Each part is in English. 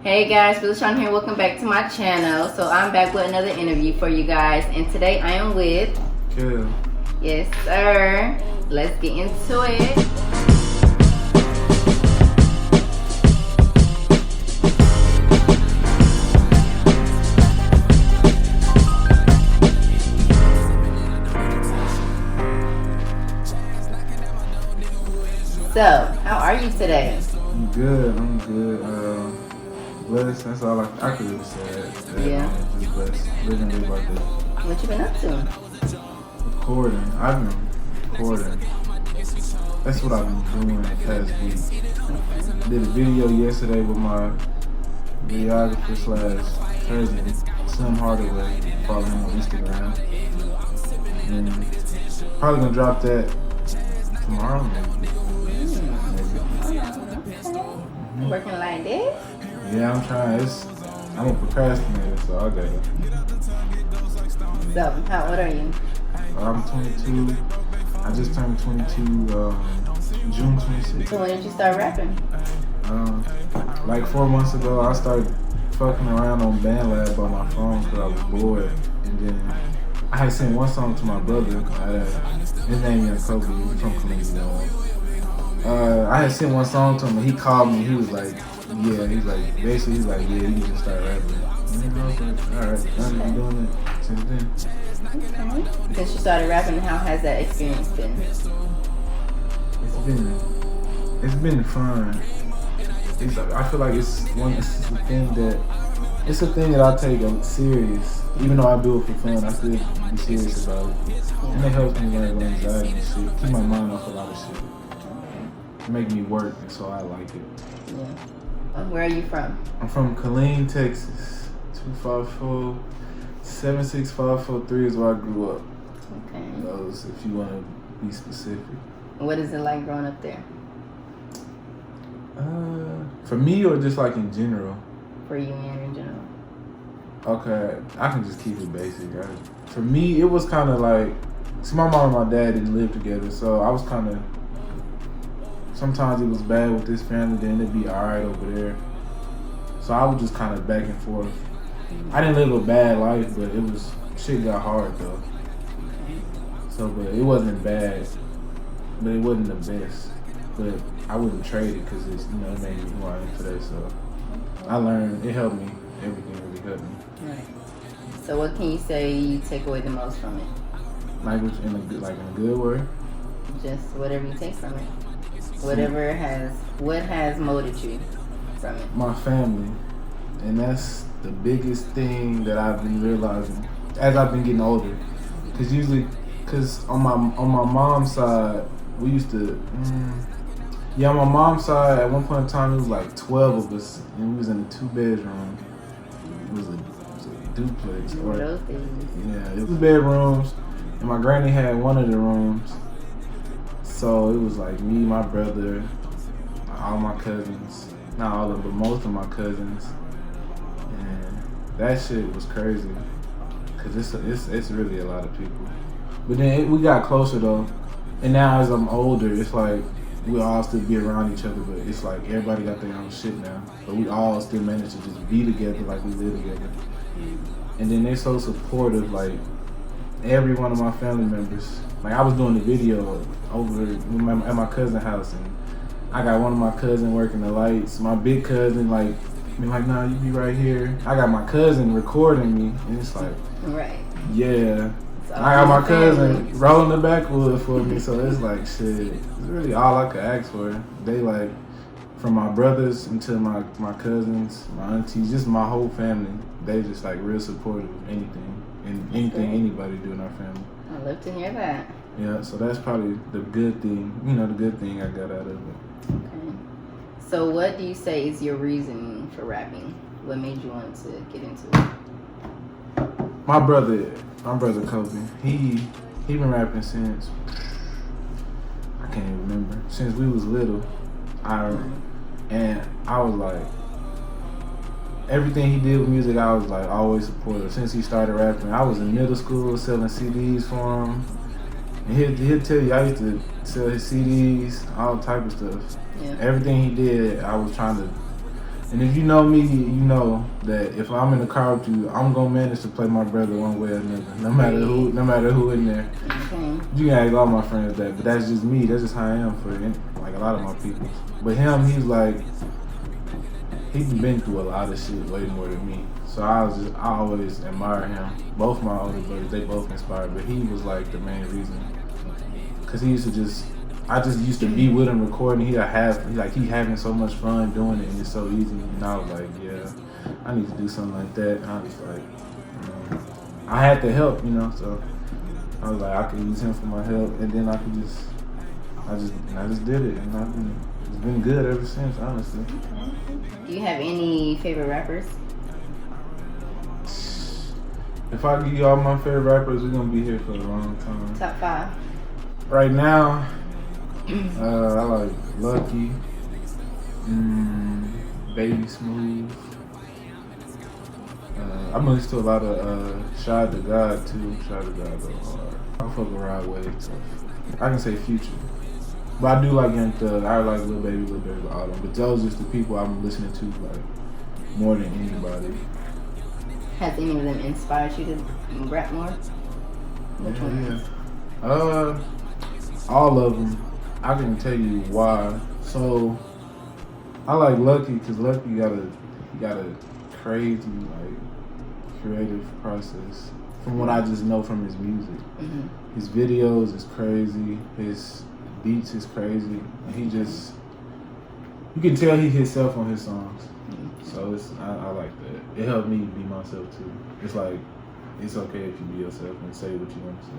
Hey guys, Sean here. Welcome back to my channel. So I'm back with another interview for you guys, and today I am with KEL. Yes, sir. Let's get into it. So, how are you today? I'm good. Blessed. That's all I could really say. Yeah. Just blessed. Living day by day. What you been up to? Recording. I've been recording. That's what I've been doing the past week. Did a video yesterday with my videographer / cousin, Slim Hardaway. Follow him on Instagram. And probably gonna drop that tomorrow, maybe. Working like this? Yeah, I'm trying. I'm a procrastinator, so I got it. So, how old are you? I'm 22. I just turned 22 June 26th. So when did you start rapping? Like 4 months ago, I started fucking around on BandLab on my phone because I was bored. And then I had sent one song to my brother. His name is Kobe. He's from Columbia. I had sent one song to him and he called me. He was like, yeah, he's like, yeah, you can just start rapping. And I was like, alright, I've been doing it since then. Okay. Since you started rapping, how has that experience been? It's been fun. I feel like it's a thing that I take serious. Even though I do it for fun, I still be serious about it. And it helps me learn anxiety and shit. Keep my mind off a lot of shit. Make me work, and so I like it. Yeah. Where are you from? I'm from Killeen, Texas. 76543 is where I grew up. Okay. Those, if you want to be specific. What is it like growing up there? For me or just like in general? For you and in general. Okay, I can just keep it basic. For me, it was kind of like, see, my mom and my dad didn't live together, so I was kind of, sometimes it was bad with this family, then it'd be alright over there. So I was just kind of back and forth. I didn't live a bad life, but shit got hard though. So, but it wasn't bad, but it wasn't the best. But I wouldn't trade it because it's, it made me who I am today. So I learned, it helped me. Everything really helped me. Right. So what can you say you take away the most from it? Language in a good way? Just whatever you take from it. What has molded you from it? My family. And that's the biggest thing that I've been realizing as I've been getting older. Because on my mom's side, we used to, on my mom's side, at one point in time, it was like 12 of us, and we was in a 2-bedroom. It was a duplex. Yeah, it was bedrooms, and my granny had one of the rooms. So it was like me, my brother, all my cousins, not all of them, but most of my cousins. And that shit was crazy, cause it's really a lot of people. But then we got closer though, and now as I'm older, it's like we all still be around each other, but it's like everybody got their own shit now. But we all still manage to just be together like we live together. And then they're so supportive, like every one of my family members. Like I was doing the video over at my cousin's house, and I got one of my cousins working the lights. My big cousin nah, you be right here. I got my cousin recording me, and it's like, right. Yeah. I got my cousin rolling the backwood for me, so it's like shit. It's really all I could ask for. They like, from my brothers until my cousins, my aunties, just my whole family. They just like real supportive of anything and anything anybody do in our family. I love to hear that. Yeah, so that's probably the good thing. The good thing I got out of it. Okay. So what do you say is your reasoning for rapping? What made you want to get into it? My brother Kobe, he been rapping since, I can't even remember, since we was little. And I was like, everything he did with music, I was like always supportive. Since he started rapping, I was in middle school selling CDs for him. And he'll tell you, I used to sell his CDs, all type of stuff. Yeah. Everything he did, I was trying to And if you know me, you know that if I'm in the car with you, I'm gonna manage to play my brother one way or another, no matter who in there. Okay. You can ask all my friends that, but that's just me. That's just how I am for like a lot of my people. But him, he's like, he's been through a lot of shit way more than me. So I always admire him. Both my older brothers, they both inspired, but he was like the main reason. Cause he used to I just used to be with him recording. He having so much fun doing it, and it's so easy. And I was like, yeah, I need to do something like that. And I was like, I had to help, so I was like, I could use him for my help, and then I just did it, and it's been good ever since, honestly. Do you have any favorite rappers? If I give you all my favorite rappers, we're gonna be here for a long time. Top 5. Right now, I like Lucky, Baby Smooth. I'm listening to a lot of Shot to God too. Shot to God go hard. I fuck with Rod Wave. So I can say Future. But I do like Young Thug. I like Lil Baby, all them. But those are just the people I'm listening to like more than anybody. Has any of them inspired you to rap more? Which one? Yeah. All of them. I can tell you why. So I like Lucky because Lucky got a crazy like creative process. From what I just know from his music, his videos is crazy. His beats is crazy, and you can tell he himself on his songs. So I like that. It helped me be myself too. It's like it's okay if you be yourself and say what you want to say.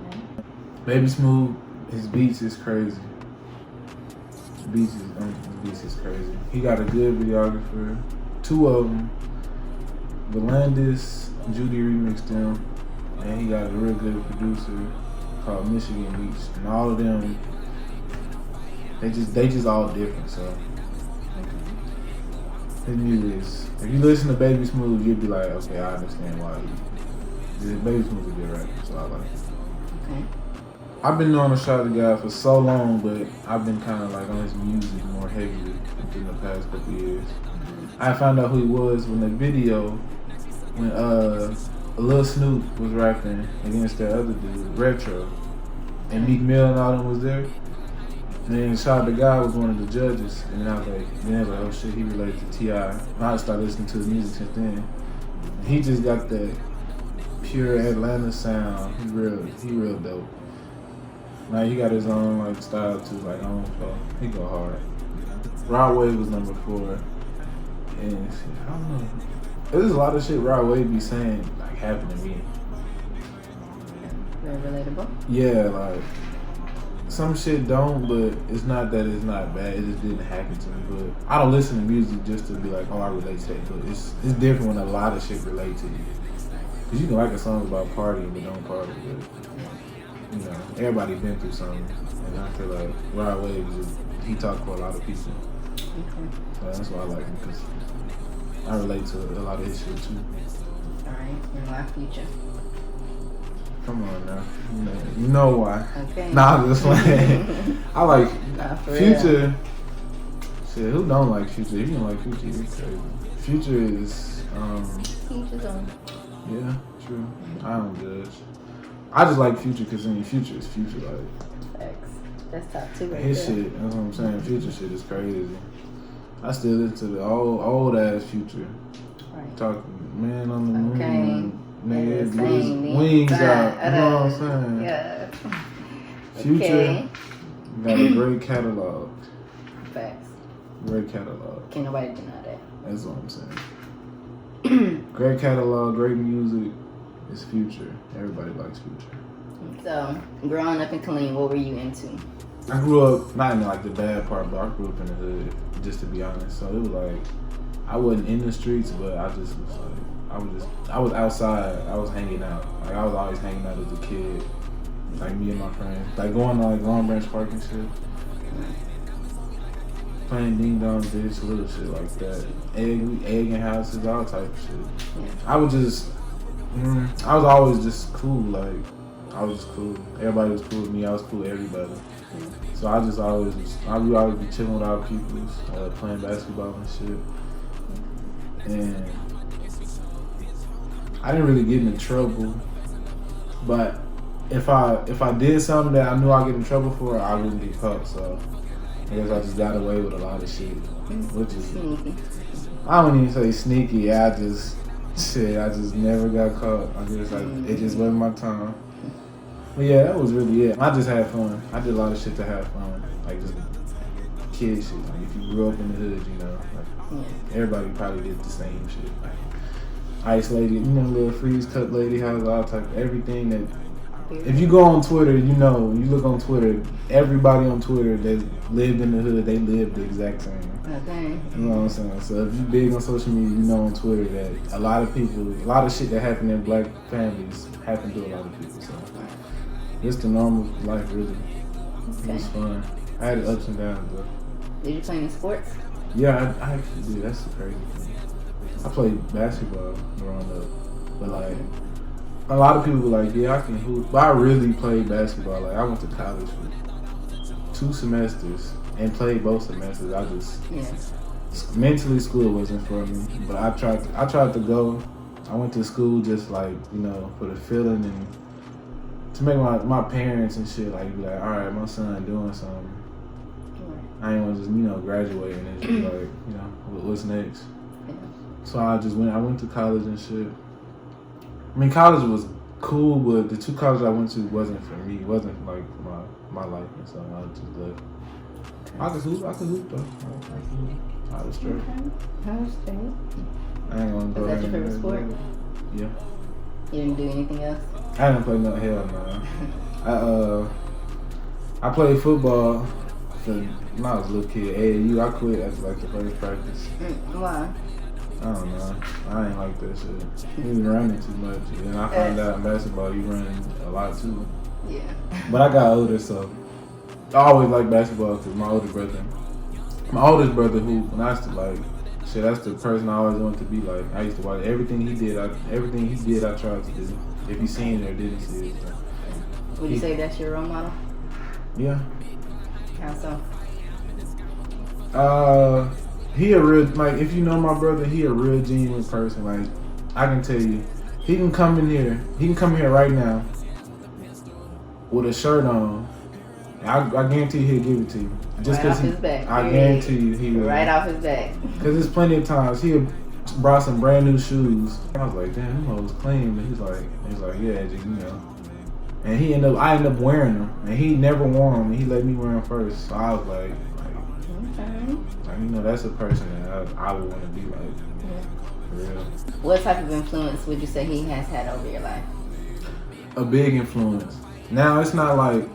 Okay. Baby Smooth, his beats is crazy. His beats is crazy. He got a good videographer. 2 of them. Valandis, Judy remixed them, and he got a real good producer called Michigan Beach, and all of them, they just all different. So his music is, if you listen to Baby Smooth, you'll be like, okay, I understand why Baby Smooth is a good rapper, so I like it. Okay. I've been on a Shot to God for so long, but I've been kind of like on his music more heavily in the past couple years. I found out who he was when the video, when Lil Snoop was rapping against that other dude, Retro, and Meek Mill and all them was there. And then Shot to God was one of the judges, and I was like, oh shit, he related to T.I. And I started listening to his music since then. And he just got that pure Atlanta sound. He real dope. Like he got his own like style too, like so he go hard. Rod Wave was number 4, and I don't know. There's a lot of shit Rod Wave be saying like happened to me. Very relatable. Yeah, like some shit don't, but it's not that it's not bad. It just didn't happen to me. But I don't listen to music just to be like, oh, I relate to that. But it's different when a lot of shit relate to you. Cause you can like a song about partying but don't party. But everybody been through something, and I feel like Rod Wave he talked for a lot of people. Okay. So that's why I like him, because I relate to a lot of his shit too. Alright, and why Future? Come on now, you know why. Okay. Nah, I'm just playing. I like Future. Real. Shit, who don't like Future? If you don't like Future, you're crazy. Future is Future's on. yeah, true. I don't judge. I just like Future because Future is Future, like. Facts. That's top 2 right His there. shit, that's what I'm saying. Future shit is crazy. I still listen to the old ass Future. Right. Talking man on the moon. Okay. Nigga, Yeah, with his same, wings man. out. You know what I'm saying? Yeah. Future Okay. got a great catalog. Facts. Great catalog. Can't nobody deny that. That's what I'm saying. Great catalog, great music. It's Future. Everybody likes Future. So, growing up in Killeen, what were you into? I grew up, not in like the bad part, but I grew up in the hood, just to be honest. So it was like, I wasn't in the streets, but I just was like, I was outside, I was hanging out. Like I was always hanging out as a kid. Like me and my friends. Like going to like Long Branch Park and shit. Playing ding dong ditch, little shit like that. Egging houses, all type of shit. Yeah. I was always just cool, like I was just cool. Everybody was cool with me. I was cool with everybody. So I would always be chilling with our people, playing basketball and shit. And I didn't really get into trouble, but if I did something that I knew I'd get in trouble for, I wouldn't get caught. So I guess I just got away with a lot of shit, which is I don't even say sneaky. I just never got caught. I guess it just wasn't my time. But yeah, that was really it. I just had fun. I did a lot of shit to have fun, like just kid shit. Like if you grew up in the hood, you know, like everybody probably did the same shit. Like ice lady, you know, little freeze cut lady house, all type, everything that. If you go on Twitter, you know, you look on Twitter, everybody on Twitter that lived in the hood, they lived the exact same. Okay. You know what I'm saying? So if you big on social media, you know on Twitter that a lot of shit that happened in black families happened to a lot of people. So it's the normal life, really. It was fun. I had ups and downs, though. Did you play any sports? Yeah, I actually did. That's the crazy thing. I played basketball growing up, but like a lot of people were like, yeah, I can hoop. But I really played basketball. Like I went to college for 2 semesters and played both semesters. I just mentally school wasn't for me, but I tried to go. I went to school just like, you know, for the feeling and to make my parents and shit like be like, all right, my son doing something. I ain't want to just, you know, graduate and then just be like, you know, what's next? So I went to college and shit. I mean, college was cool, but the 2 colleges I went to wasn't for me. It wasn't like my life, and so I just left. I could hoop though. I was straight. How was straight? I ain't gonna go. Was that your favorite sport? Yeah. You didn't do anything else? I didn't play no hell, no. I played football when I was a little kid. AAU, I quit after like the first practice. Why? I don't know. I ain't like that shit. We was running too much. And I found out in basketball you run a lot too. Yeah. But I got older, so I always liked basketball because my oldest brother who, when I used to like, shit, that's the person I always wanted to be like. I used to watch everything he did. I tried to do. If he seen it or didn't see it. So. Would you say that's your role model? Yeah. How so? He a real, like, if you know my brother, he a real genuine person. Like, I can tell you, he can come in here right now with a shirt on. I guarantee he'll give it to you. Just right off his back. I guarantee you he will. Right off his back. Cause there's plenty of times he brought some brand new shoes. I was like, damn, them hoes clean. But he's like, yeah, just, you know. And I ended up wearing them, and he never wore them. And he let me wear them first. So I was like, you know, that's a person that I would want to be like. Yeah. For real. What type of influence would you say he has had over your life? A big influence. Now it's not like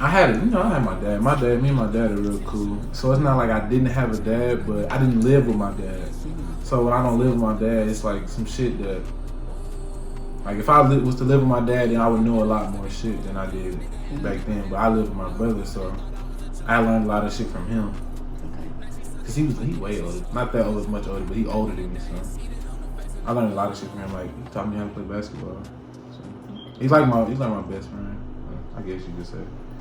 I had my dad. Me and my dad are real cool. So it's not like I didn't have a dad, but I didn't live with my dad. So when I don't live with my dad, it's like some shit that, like if I was to live with my dad, then I would know a lot more shit than I did back then. But I live with my brother, so I learned a lot of shit from him. Cause he way older, not that old, much older, but he older than me. So I learned a lot of shit from him. Like he taught me how to play basketball. So he's like my best friend. I guess you could say.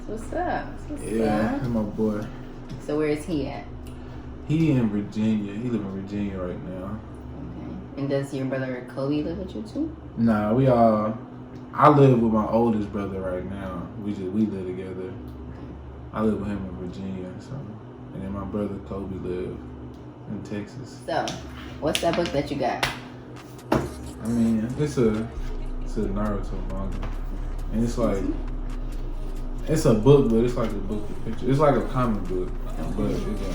What's up? Yeah, he's my boy. So where is he at? He in Virginia. He live in Virginia right now. Okay. And does your brother Kobe live with you too? Nah, I live with my oldest brother right now. We live together. I live with him in Virginia, so. And then my brother Kobe live in Texas. So, what's that book that you got? I mean, it's a Naruto manga, and it's like it's a book, but it's like a book with pictures. It's like a comic book, but it got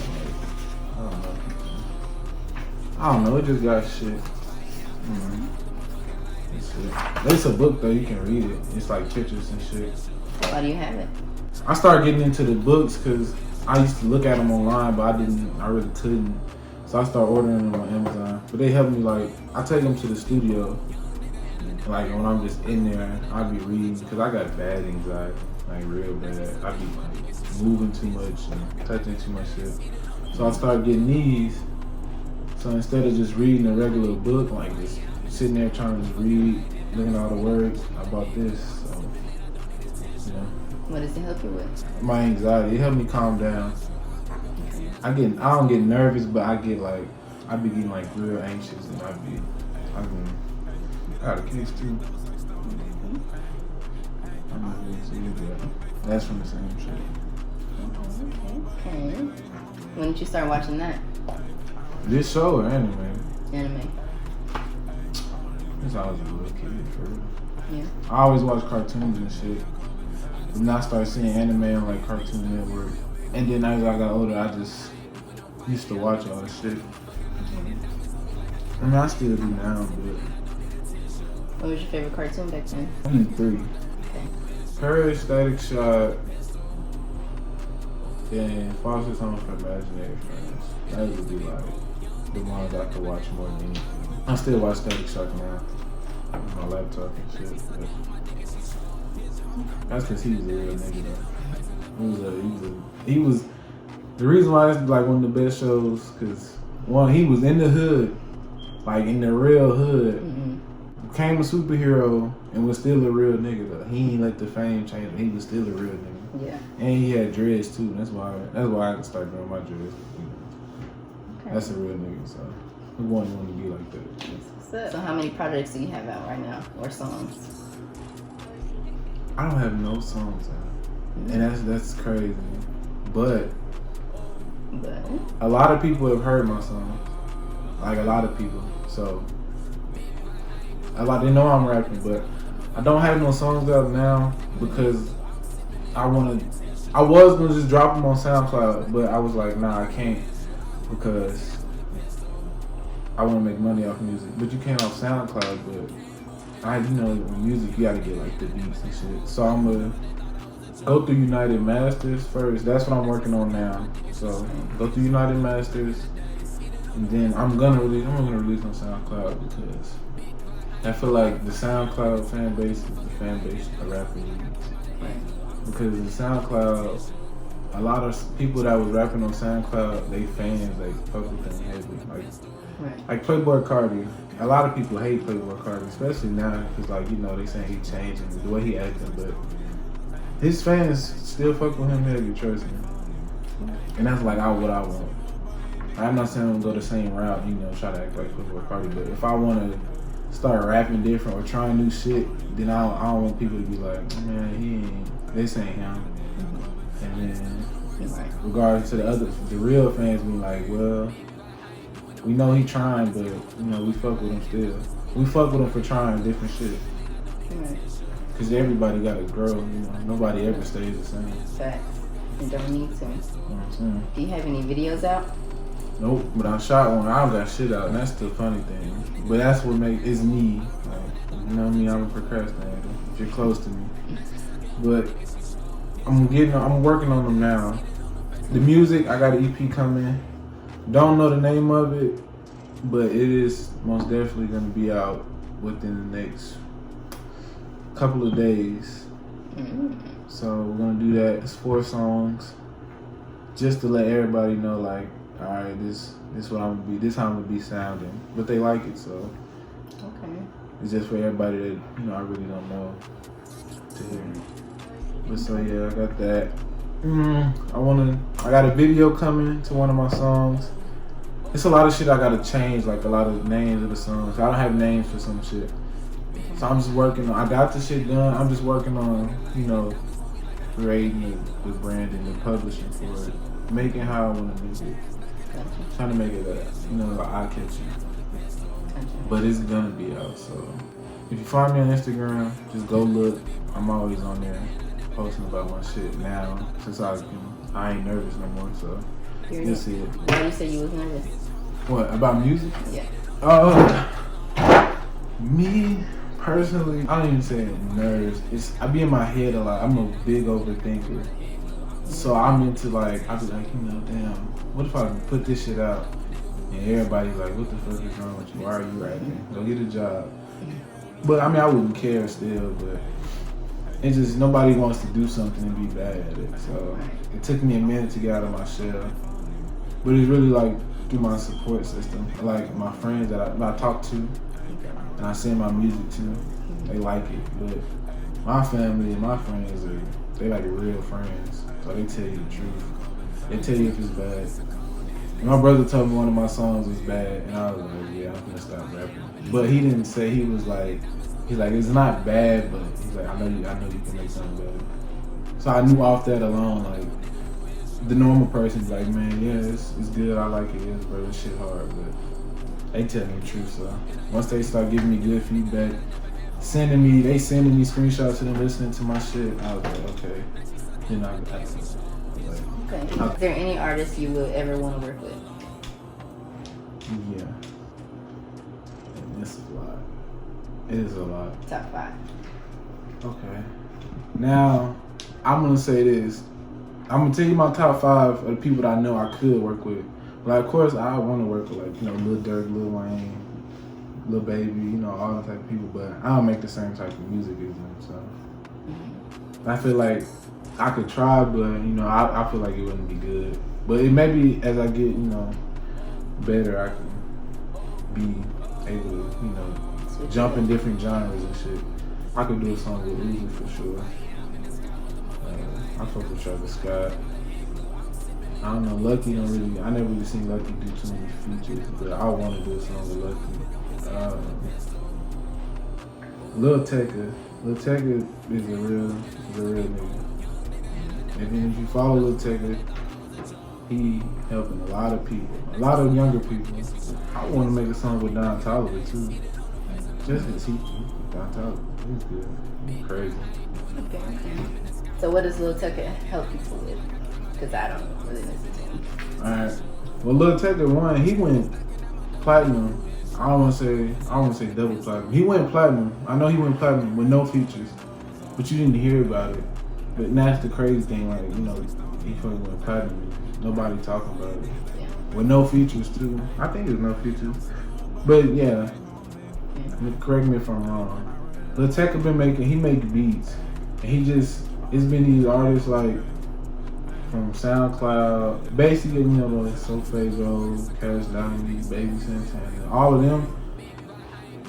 like I don't know. It just got shit. It's a book though. You can read it. It's like pictures and shit. Why do you have it? I started getting into the books because I used to look at them online, but I really couldn't. So I started ordering them on Amazon. But they help me, like, I take them to the studio. Like, when I'm just in there, I'll be reading, because I got bad anxiety, like, real bad. I be, like, moving too much and touching too much shit. So I started getting these. So instead of just reading a regular book, like, just sitting there trying to just read, looking at all the words. I bought this, so you know. What does it help you with? My anxiety. It helped me calm down. I don't get nervous, but I be getting like real anxious, and I got a case too. That's from the same shit. Okay. When did you start watching that? This show or anime? Anime. Since I was a little kid, for real. Yeah. I always watch cartoons and shit. And I started seeing anime on like Cartoon Network. And then as I got older, I just used to watch all this shit. I mean, I still do now, but. What was your favorite cartoon back then? Only 3. Okay. Courage, Static Shock, and Foster's Home for Imaginary Friends. That would be like the ones I could watch more than anything. I still watch Static Shock now on my laptop and shit. But that's because he was a real nigga though. He was the reason why it's like one of the best shows, because one, he was in the hood, like in the real hood. Mm-hmm. Became a superhero and was still a real nigga though. He ain't let the fame change him. He was still a real nigga. Yeah. And he had dreads too. That's why I can start growing my dreads. Okay. That's a real nigga, so we want to be like that. That's what's up. So how many projects do you have out right now, or songs? I don't have no songs out, and that's crazy. But a lot of people have heard my songs, like a lot of people. So they know I'm rapping, but I don't have no songs out now because I was gonna just drop them on SoundCloud, but I was like, nah, I can't because I want to make money off music. But you can't off SoundCloud, but with music you gotta get like the beats and shit. So I'm gonna go through United Masters first. That's what I'm working on now. So go through United Masters, and then I'm gonna release on SoundCloud because I feel like the SoundCloud fan base is the fan base a rapper needs. Because the SoundCloud, a lot of people that was rapping on SoundCloud, they fans, they fuck with them heavily. Like Playboy Cardi. A lot of people hate Playboy Cardi, especially now, because they saying he changing the way he acting, but his fans still fuck with him heavy, trust me. And that's what I want. I'm not saying I'm gonna go the same route, try to act like Playboy Cardi, but if I want to start rapping different or trying new shit, then I don't want people to be like, man, this ain't him. And then, regardless to the real fans being like, well, we know he trying, but we fuck with him still. We fuck with him for trying different shit. Cause everybody gotta grow. Nobody ever stays the same. Facts. You don't need to. You know what I'm saying? Do you have any videos out? Nope, but I shot one. I don't got shit out, and that's the funny thing. But that's what it's me. You know what I mean? I'm a procrastinator. If you're close to me, but I'm working on them now. The music, I got an EP coming. Don't know the name of it, but it is most definitely gonna be out within the next couple of days. So we're gonna do that. It's 4 songs, just to let everybody know, like, all right, this what I'm gonna be. This how I'm gonna be sounding. But they like it, so okay. It's just for everybody that I really don't know to hear. But so yeah, I got that. I got a video coming to one of my songs. It's a lot of shit I gotta change, like a lot of names of the songs. I don't have names for some shit. So I'm just working on, I got the shit done. I'm just working on, creating the branding, the publishing for it. Making how I want to make it. Gotcha. Trying to make it eye-catching. But it's gonna be out, so. If you find me on Instagram, just go look. I'm always on there posting about my shit now, since I ain't nervous no more, so you'll see it. Why you say you was nervous? What, about music? Yeah. Me personally, I don't even say nerves. I be in my head a lot. I'm a big overthinker. So I'm into I be like, damn, what if I put this shit out? And everybody's like, what the fuck is wrong with you? Why are you rapping? Go get a job. But I wouldn't care still, but it's just nobody wants to do something and be bad at it. So it took me a minute to get out of my shell. But it's really through my support system, like my friends that I talk to and I send my music to. they like it. But my family and my friends they like real friends, so they tell you the truth. They tell you if it's bad. And my brother told me one of my songs was bad, and I was like, yeah, I'm gonna stop rapping. But he didn't say, he's like, it's not bad, but he's like, I know you can make something better. So I knew off that alone, like, the normal person's like, man, yeah, it's good, I like it, yes, bro, this shit hard, but they tell me the truth. So once they start giving me good feedback, sending me screenshots of them listening to my shit, I was like, okay, then I like, okay. Is there any artist you would ever want to work with? Yeah. It's a lot. It is a lot. Top 5. Okay. Now, I'm gonna say this. I'm gonna tell you my top 5 of the people that I know I could work with. But of course, I want to work with, like, you know, Lil Durk, Lil Wayne, Lil Baby, you know, all that type of people. But I don't make the same type of music as them, so I feel like I could try, but you know, I feel like it wouldn't be good. But it maybe as I get, you know, better, I can be able to, you know, jump in different genres and shit. I could do a song with Uzi for sure. I fuck with Travis Scott. I don't know, Lucky don't really, I never really seen Lucky do too many features, but I want to do a song with Lucky. Lil Tecca is a real nigga. And then if you follow Lil Tecca, he helping a lot of people, a lot of younger people. I want to make a song with Don Toliver too. Just because Don Toliver, he's good. He's crazy. Okay. So what does Lil Tecca help people with? Because I don't really listen to him. Alright. Well, Lil Tecca, one, he went platinum. I don't want to say double platinum. He went platinum. I know he went platinum with no features, but you didn't hear about it. But that's the crazy thing, like, you know, he fucking went platinum. Nobody talking about it. Yeah. With no features too. I think there's no features. But yeah. Correct me if I'm wrong. Lil Tecca he make beats. And it's been these artists like from SoundCloud, basically, you know, like SoFazo, Cash Dynasty, Baby Santana, all of them.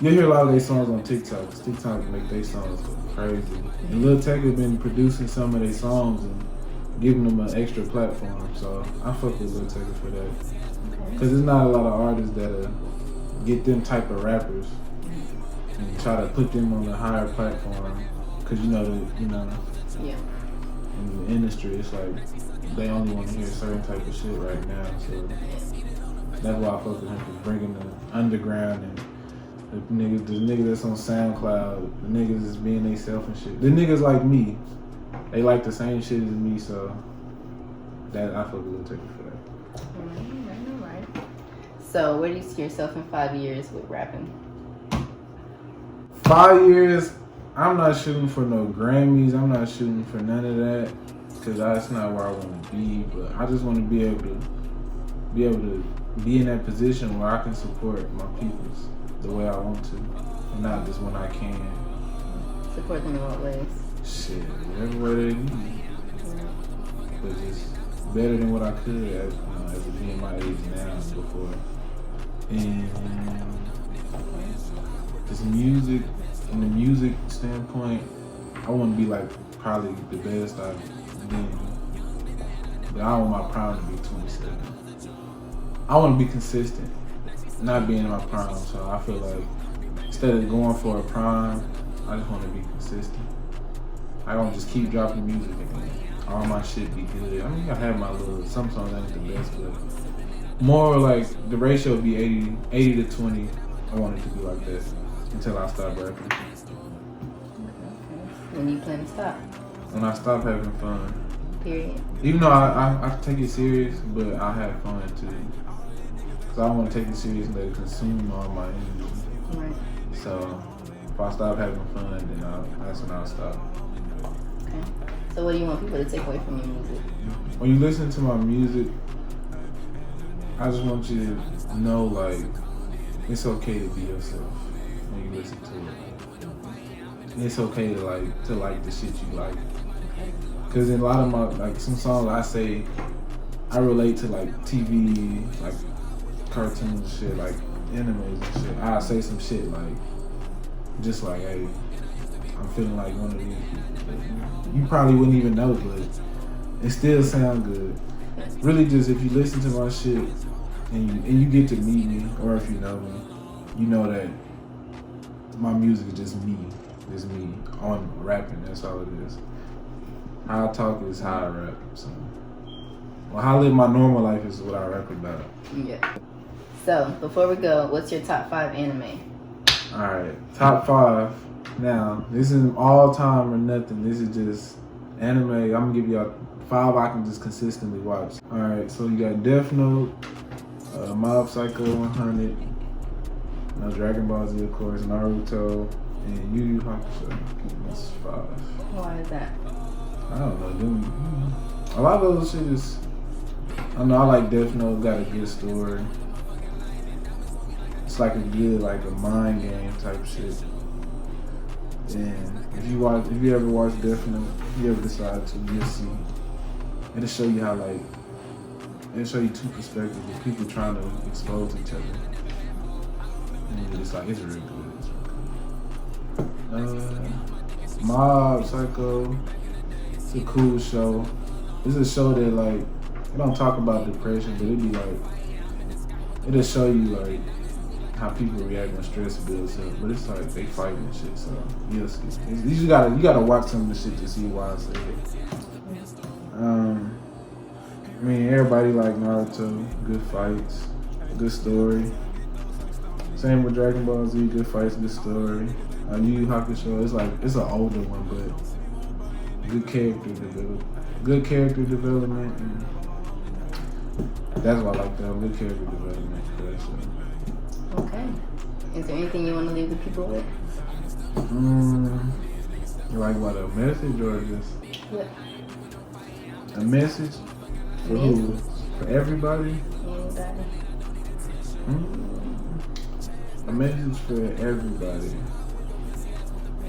You'll hear a lot of their songs on TikTok. TikTok make their songs crazy. And Lil Tecca been producing some of their songs and giving them an extra platform. So I fuck with Lil Tecca for that. Because there's not a lot of artists that get them type of rappers and try to put them on a higher platform. Because you know, yeah. In the industry, it's like they only want to hear certain type of shit right now. So that's why I fuck with him, for bringing the underground and the niggas that's on SoundCloud, the niggas that's being they self and shit. The niggas like me, they like the same shit as me, so that I fuck with Lil Tecca for that. Alright. So where do you see yourself in 5 years with rapping? 5 years, I'm not shooting for no Grammys. I'm not shooting for none of that, because that's not where I want to be. But I just want to be able to be in that position where I can support my peoples the way I want to, and not just when I can. Support them in what ways? Shit, whatever way they need. But just better than what I could as being my age now and before. And just music. In the music standpoint, I want to be like probably the best I've been, but I don't want my prime to be 27. I want to be consistent, not being in my prime. So I feel like instead of going for a prime, I just want to be consistent. I don't just keep dropping music and all my shit be good. I mean, I have my little, some songs ain't the best, but more like the ratio would be 80 to 20. I want it to be like that until I stop rapping. Okay. When you plan to stop? When I stop having fun. Period. Even though I take it serious, but I have fun too. Cause I don't want to take it serious and let it consume all my energy. Right. So if I stop having fun, then that's when I'll stop. Okay. So what do you want people to take away from your music? When you listen to my music, I just want you to know, like, it's okay to be yourself when you listen to it. And it's okay to like the shit you like. Cause in a lot of my, like, some songs I say, I relate to like TV, like cartoons and shit, like animes and shit. I say some shit like, just like, hey, I'm feeling like one of these people. You probably wouldn't even know, but it still sound good. Really, just if you listen to my shit and you get to meet me, or if you know me, you know that my music is just me on rapping. That's all it is. How I talk is how I rap. So, well, how I live my normal life is what I rap about. Yeah. So before we go, what's your top 5 anime? All right, top 5. Now, this isn't all time or nothing. This is just anime. I'm gonna give y'all 5 I can just consistently watch. All right, so you got Death Note, Mob Psycho 100, Dragon Ball Z, of course, Naruto, and Yu Yu Hakusho. That's 5. Why is that? I don't know. Them, a lot of those shit is. I know I like Death Note. Got a good story. It's like a good, like a mind game type shit. And if you ever watch Death Note, if you ever decide to, you'll see. It'll show you how it'll show you 2 perspectives of people trying to expose each other. And it's like, it's real good. Mob Psycho, it's a cool show. It's a show that like, it don't talk about depression, but it'll show you like how people react when stress builds up. But it's like they fighting and shit, so you'll see. You gotta watch some of the shit to see why I say it. I mean, everybody like Naruto, good fights, good story. Same with Dragon Ball Z, good fights, good story. Yu Yu Hakusho, it's an older one, but good character development, and that's why I like that. Good character development for that show. Okay. Is there anything you want to leave the people with? Like what, a message or just? Yep. A message for who? For everybody? Anybody. A message for everybody.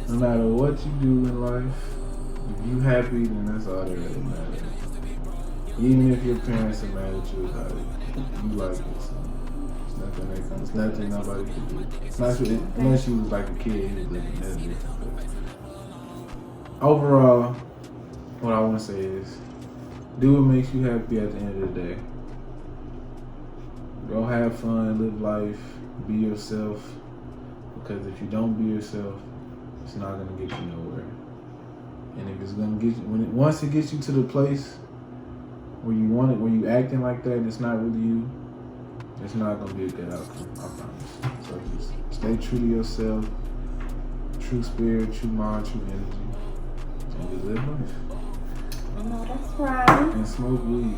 No matter what you do in life, if you happy, then that's all that really matters. Even if your parents are mad at you about it, you like it. So it's nothing nobody can do. Unless you was like a kid, you was living that different. But overall, what I want to say is, do what makes you happy at the end of the day. Go have fun, live life, be yourself. Because if you don't be yourself, it's not gonna get you nowhere. And if it's gonna get you, once it gets you to the place where you want it, where you acting like that, and it's not really you, it's not gonna be a good outcome, I promise. So just stay true to yourself, true spirit, true mind, true energy, and just live life. No, that's right. And smoke weed.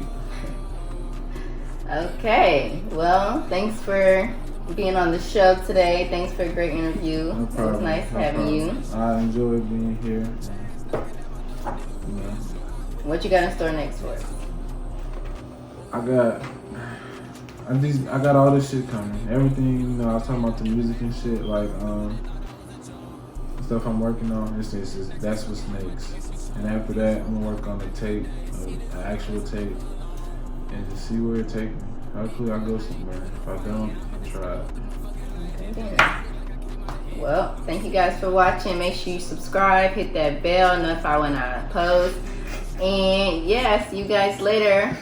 Okay. Well, thanks for being on the show today. Thanks for a great interview. No problem. It was nice having you. I enjoyed being here. Yeah. What you got in store next for us? I got all this shit coming. Everything, you know, I was talking about the music and shit, like stuff I'm working on. That's what's next. And after that, I'm gonna work on a tape, an actual tape, and just see where it takes me. Hopefully I go somewhere. If I don't, I'll try it. Well, thank you guys for watching. Make sure you subscribe, hit that bell, notify when I post. And yeah, see you guys later.